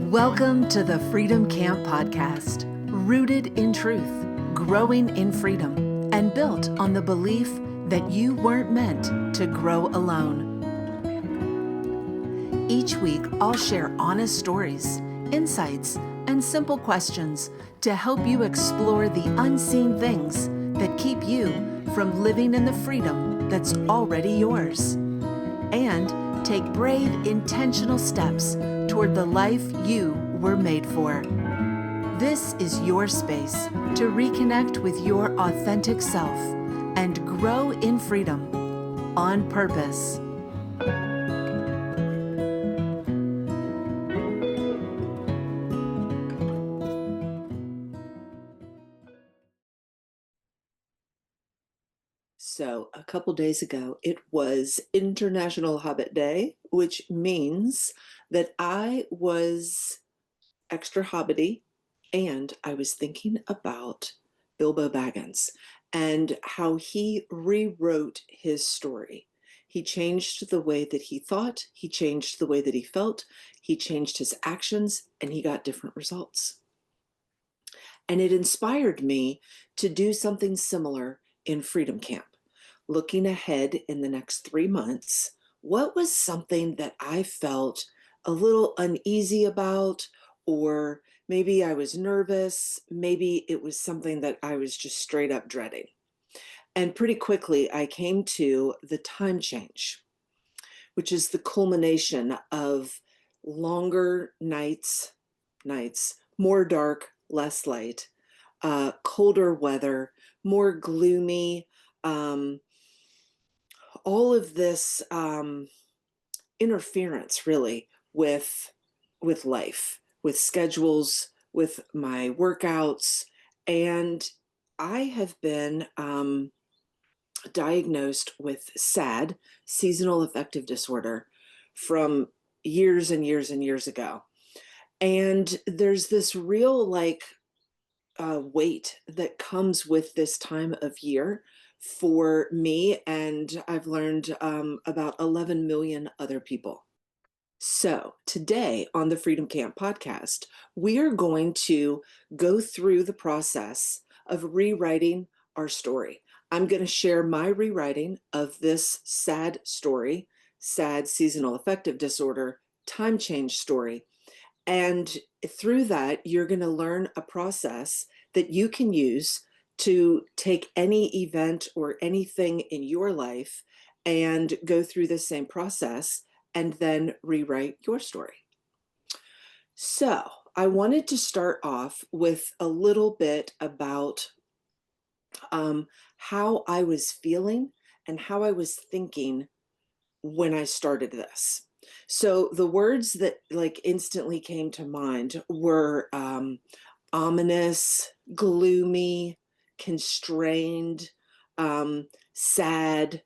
Welcome to the Freedom Camp Podcast, rooted in truth, growing in freedom, and built on the belief that you weren't meant to grow alone. Each week, I'll share honest stories, insights, and simple questions to help you explore the unseen things that keep you from living in the freedom that's already yours. And take brave, intentional steps toward the life you were made for. This is your space to reconnect with your authentic self and grow in freedom on purpose. So a couple days ago, it was International Hobbit Day, which means that I was extra hobbity and I was thinking about Bilbo Baggins and how he rewrote his story. He changed the way that he thought, he changed the way that he felt, he changed his actions, and he got different results. And it inspired me to do something similar in Freedom Camp. Looking ahead in the next 3 months, what was something that I felt a little uneasy about, or maybe I was nervous, maybe it was something that I was just straight up dreading. And pretty quickly, I came to the time change, which is the culmination of longer nights, more dark, less light, colder weather, more gloomy, all of this interference really with life, with schedules, with my workouts. And I have been diagnosed with SAD, seasonal affective disorder, from years and years and years ago. And there's this real weight that comes with this time of year for me, and I've learned about 11 million other people. So today on the Freedom Camp podcast, we are going to go through the process of rewriting our story. I'm going to share my rewriting of this sad story, sad seasonal affective disorder, time change story. And through that, you're going to learn a process that you can use to take any event or anything in your life and go through the same process and then rewrite your story. So I wanted to start off with a little bit about how I was feeling and how I was thinking when I started this. So the words that instantly came to mind were ominous, gloomy, constrained, sad,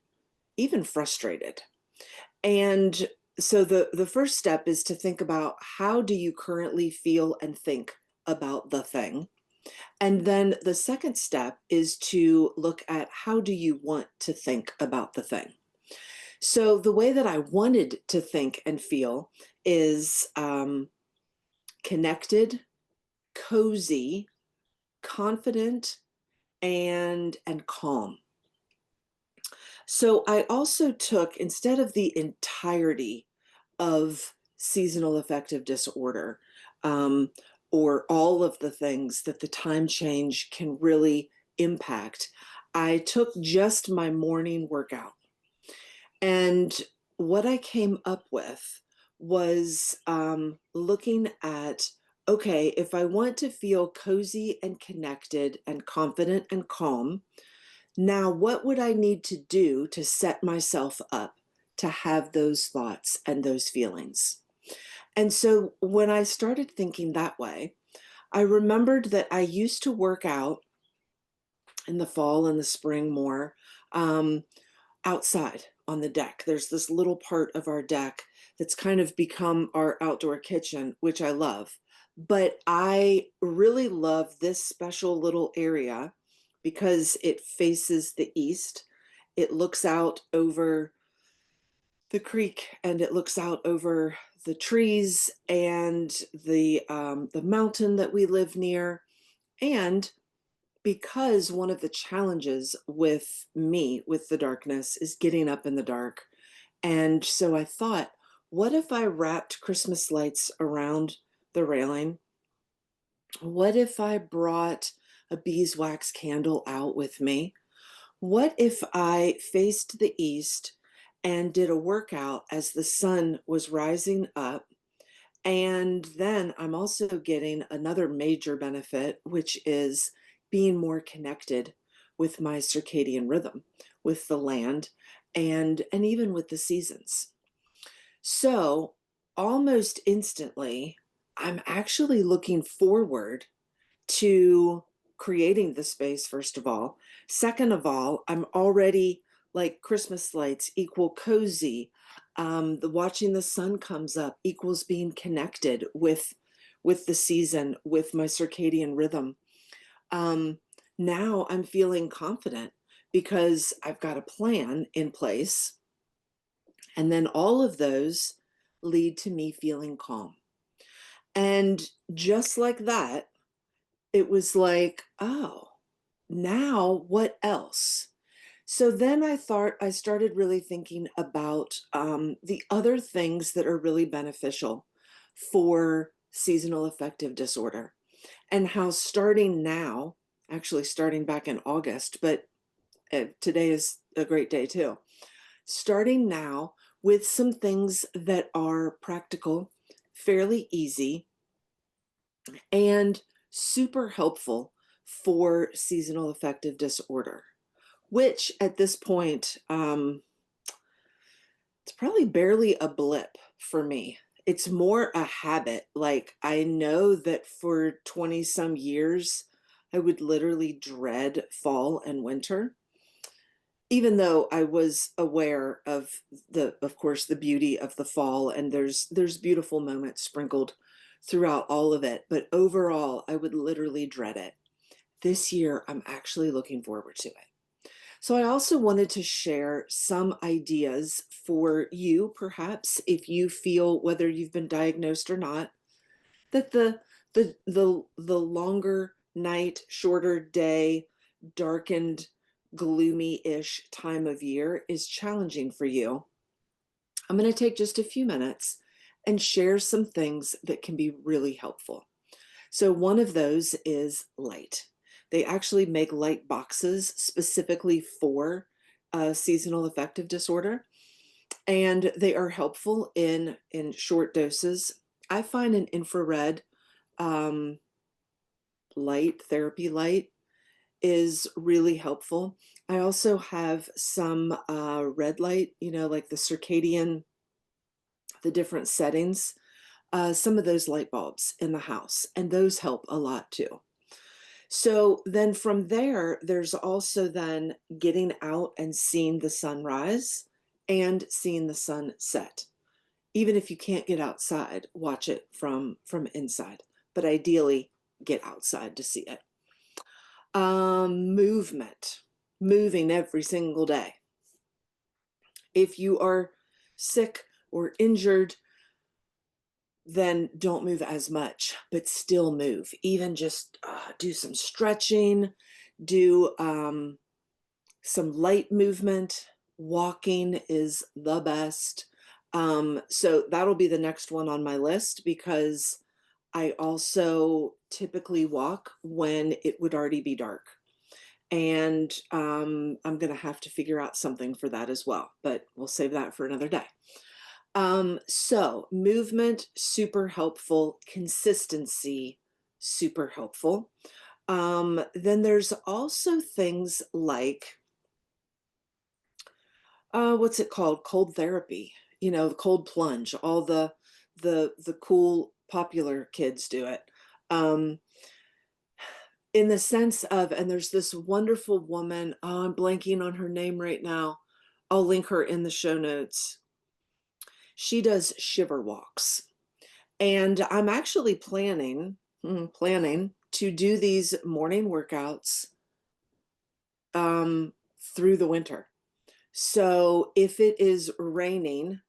even frustrated. And so the first step is to think about, how do you currently feel and think about the thing? And then the second step is to look at, how do you want to think about the thing? So the way that I wanted to think and feel is connected, cozy, confident, and calm. So I also took, instead of the entirety of seasonal affective disorder, or all of the things that the time change can really impact, I took just my morning workout. And what I came up with was looking at, okay, if I want to feel cozy and connected and confident and calm, now what would I need to do to set myself up to have those thoughts and those feelings? And so when I started thinking that way, I remembered that I used to work out in the fall and the spring more outside on the deck. There's this little part of our deck that's kind of become our outdoor kitchen, which I love. But I really love this special little area because it faces the east. It looks out over the creek, and it looks out over the trees and the mountain that we live near. And because one of the challenges with me with the darkness is getting up in the dark, and so I thought, what if I wrapped Christmas lights around the railing? What if I brought a beeswax candle out with me? What if I faced the east and did a workout as the sun was rising up? And then I'm also getting another major benefit, which is being more connected with my circadian rhythm, with the land, and even with the seasons. So almost instantly, I'm actually looking forward to creating the space, first of all. Second of all, I'm already like Christmas lights equal cozy. The watching the sun comes up equals being connected with the season, with my circadian rhythm. Um, Now I'm feeling confident because I've got a plan in place, and then all of those lead to me feeling calm. And just like that, it was like, oh, now what else? So then I started really thinking about the other things that are really beneficial for seasonal affective disorder, and how starting now, actually starting back in August, but today is a great day too, starting now with some things that are practical, fairly easy, and super helpful for seasonal affective disorder, which at this point, it's probably barely a blip for me. It's more a habit. Like, I know that for 20 some years, I would literally dread fall and winter, even though I was aware of of course, the beauty of the fall, and there's beautiful moments sprinkled throughout all of it. But overall, I would literally dread it. This year, I'm actually looking forward to it. So I also wanted to share some ideas for you, perhaps, if you feel, whether you've been diagnosed or not, that the longer night, shorter day, darkened, gloomy-ish time of year is challenging for you. I'm going to take just a few minutes and share some things that can be really helpful. So one of those is light. They actually make light boxes specifically for seasonal affective disorder, and they are helpful in short doses. I find an infrared um, light, therapy light, is really helpful. I also have some red light, like the circadian, the different settings, some of those light bulbs in the house, and those help a lot too. So then from there, there's also then getting out and seeing the sunrise and seeing the sun set. Even if you can't get outside, watch it from inside, but ideally get outside to see it. Movement, moving every single day. If you are sick or injured, then don't move as much, but still move. Even just do some stretching, do some light movement. Walking is the best. So that'll be the next one on my list, because I also typically walk when it would already be dark. And I'm going to have to figure out something for that as well, but we'll save that for another day. So movement, super helpful. Consistency, super helpful. Then there's also things like, what's it called? Cold therapy, the cold plunge, all the cool popular kids do it. In the sense of, and there's this wonderful woman, oh, I'm blanking on her name right now. I'll link her in the show notes. She does shiver walks. And I'm actually planning to do these morning workouts through the winter. So if it is raining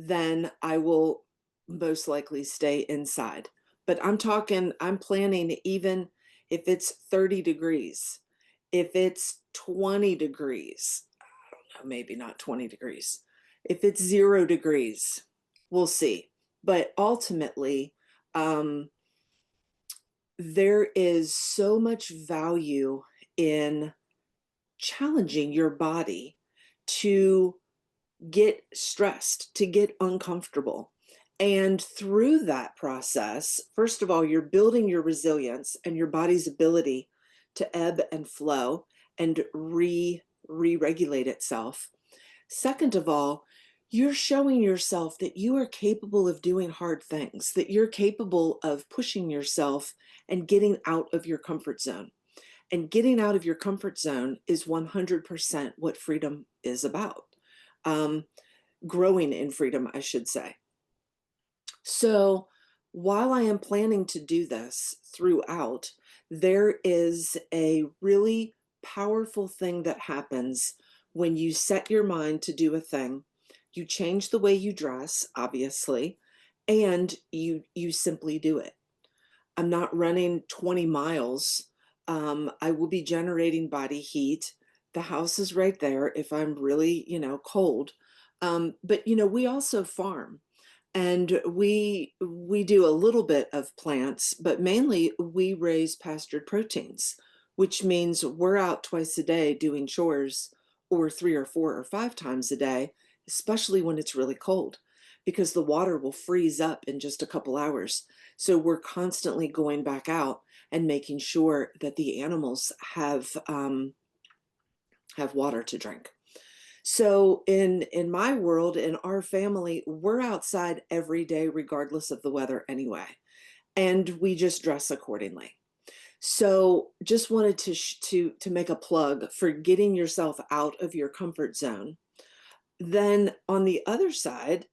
then I will most likely stay inside. But I'm planning even if it's 30 degrees, if it's 20 degrees, maybe not 20 degrees, if it's 0 degrees, we'll see. But ultimately, um, there is so much value in challenging your body to get stressed, to get uncomfortable. And through that process, first of all, you're building your resilience and your body's ability to ebb and flow and re-regulate itself. Second of all, you're showing yourself that you are capable of doing hard things, that you're capable of pushing yourself and getting out of your comfort zone. And getting out of your comfort zone is 100% what freedom is about. Um, Growing in freedom, I should say. So while I am planning to do this throughout, there is a really powerful thing that happens when you set your mind to do a thing. You change the way you dress, obviously, and you simply do it. I'm not running 20 miles. I will be generating body heat. The house is right there if I'm really, cold. But we also farm, and we do a little bit of plants, but mainly we raise pastured proteins, which means we're out twice a day doing chores, or 3 or 4 or 5 times a day, especially when it's really cold, because the water will freeze up in just a couple hours. So we're constantly going back out and making sure that the animals have water to drink. So in my world, in our family, we're outside every day, regardless of the weather anyway, and we just dress accordingly. So just wanted to make a plug for getting yourself out of your comfort zone. Then on the other side,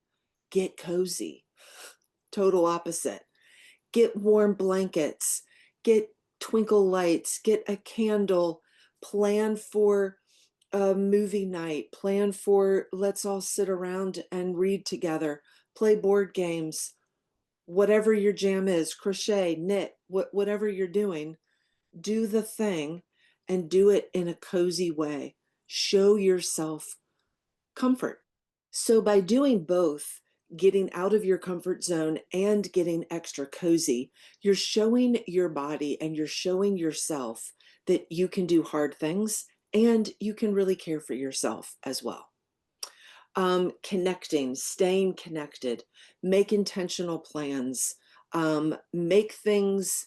get cozy. Total opposite. Get warm blankets, get twinkle lights, get a candle, plan for a movie night, plan for let's all sit around and read together, play board games, whatever your jam is, crochet, knit, whatever you're doing, do the thing and do it in a cozy way. Show yourself comfort. So by doing both, getting out of your comfort zone and getting extra cozy, you're showing your body and you're showing yourself that you can do hard things and you can really care for yourself as well. Connecting, staying connected, make intentional plans, make things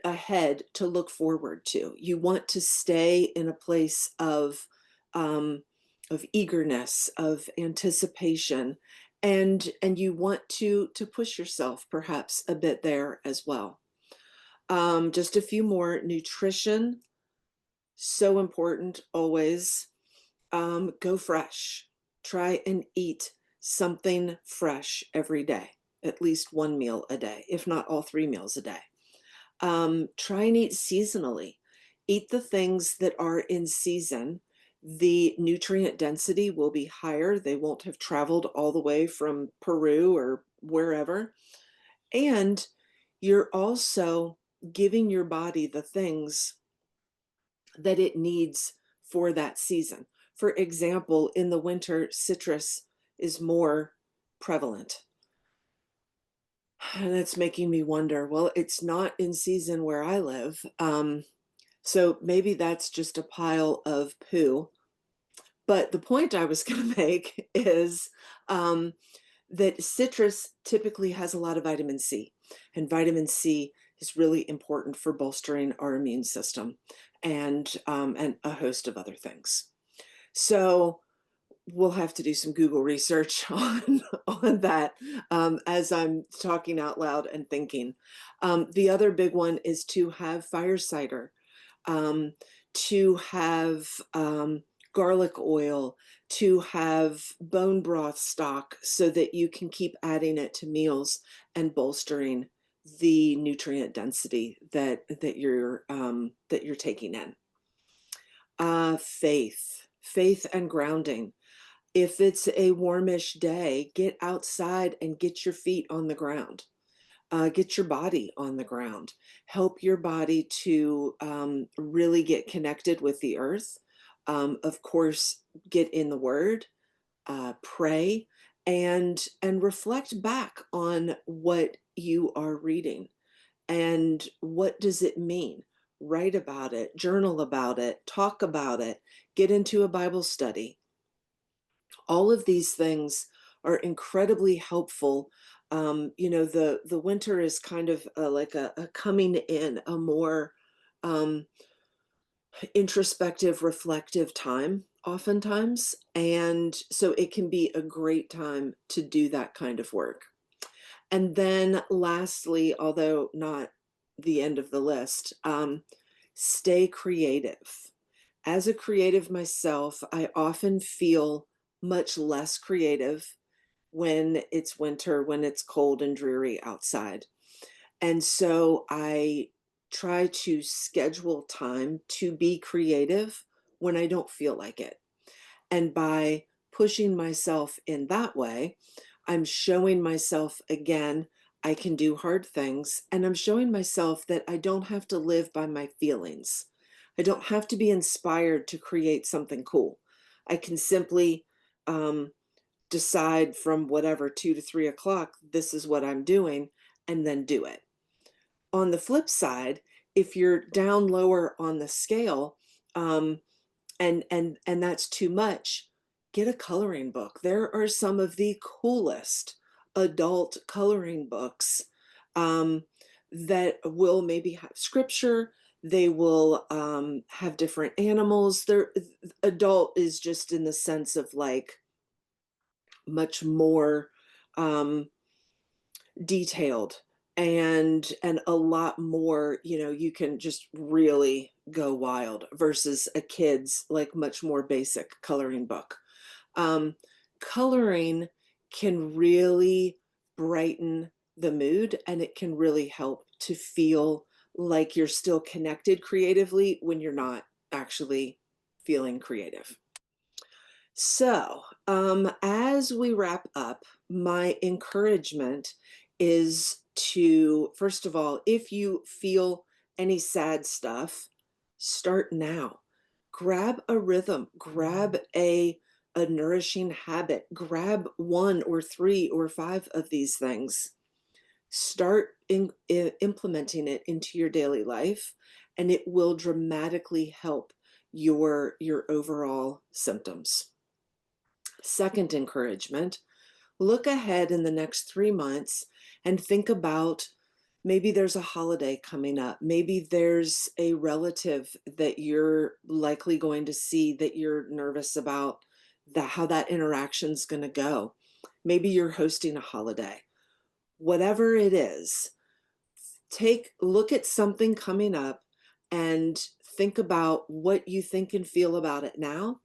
ahead to look forward to. You want to stay in a place um, of eagerness, of anticipation, and you want to push yourself perhaps a bit there as well. Just a few more. Nutrition, so important always. Go fresh. Try and eat something fresh every day, at least one meal a day, if not all 3 meals a day. Try and eat seasonally. Eat the things that are in season. The nutrient density will be higher. They won't have traveled all the way from Peru or wherever. And you're also giving your body the things that it needs for that season. For example, in the winter, citrus is more prevalent. And it's making me wonder, well, it's not in season where I live. So maybe that's just a pile of poo. But the point I was going to make is that citrus typically has a lot of vitamin C, and vitamin C is really important for bolstering our immune system and a host of other things. So we'll have to do some Google research on that as I'm talking out loud and thinking. The other big one is to have fire cider, to have garlic oil, to have bone broth stock so that you can keep adding it to meals and bolstering the nutrient density that you're taking in. Faith and grounding. If it's a warmish day, get outside and get your feet on the ground. Get your body on the ground. Help your body to really get connected with the earth. Of course, get in the Word, pray, and reflect back on what you are reading and what does it mean. Write about it, journal about it, talk about it, get into a Bible study. All of these things are incredibly helpful. The winter is kind of like a coming in, a more um, introspective, reflective time oftentimes. And so it can be a great time to do that kind of work. And then lastly, although not the end of the list, stay creative. As a creative myself, I often feel much less creative when it's winter, when it's cold and dreary outside. And so I try to schedule time to be creative when I don't feel like it. And by pushing myself in that way, I'm showing myself again, I can do hard things. And I'm showing myself that I don't have to live by my feelings. I don't have to be inspired to create something cool. I can simply decide from whatever 2 to 3 o'clock, this is what I'm doing, and then do it. On the flip side, if you're down lower on the scale, and that's too much, get a coloring book. There are some of the coolest adult coloring books that will maybe have scripture. They will have different animals. They're adult is just in the sense of like much more detailed and a lot more, you can just really go wild versus a kid's like much more basic coloring book. Coloring can really brighten the mood, and it can really help to feel like you're still connected creatively when you're not actually feeling creative. So, as we wrap up, my encouragement is to, first of all, if you feel any sad stuff, start now. Grab a rhythm, grab a nourishing habit, grab 1 or 3 or 5 of these things. Start implementing it into your daily life, and it will dramatically help your overall symptoms. Second encouragement, look ahead in the next 3 months and think about maybe there's a holiday coming up. Maybe there's a relative that you're likely going to see that you're nervous about how that interaction's going to go. Maybe you're hosting a holiday. Whatever it is, look at something coming up and think about what you think and feel about it now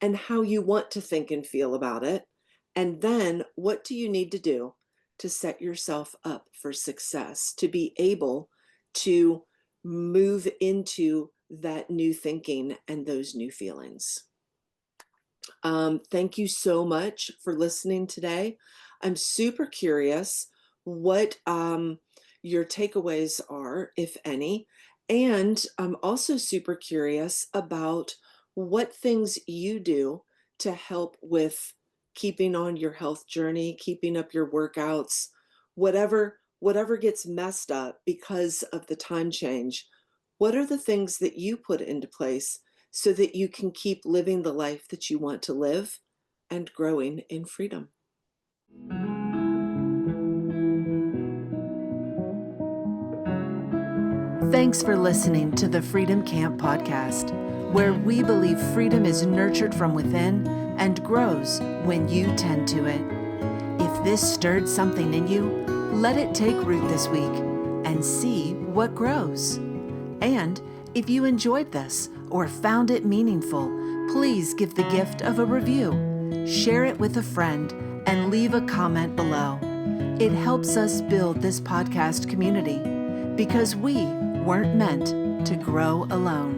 and how you want to think and feel about it. And then what do you need to do to set yourself up for success, to be able to move into that new thinking and those new feelings. Thank you so much for listening today. I'm super curious what your takeaways are, if any. And I'm also super curious about what things you do to help with keeping on your health journey, keeping up your workouts, whatever gets messed up because of the time change. What are the things that you put into place so that you can keep living the life that you want to live and growing in freedom? Thanks for listening to the Freedom Camp podcast, where we believe freedom is nurtured from within and grows when you tend to it. If this stirred something in you, let it take root this week and see what grows. And if you enjoyed this or found it meaningful, please give the gift of a review, share it with a friend, and leave a comment below. It helps us build this podcast community because we weren't meant to grow alone.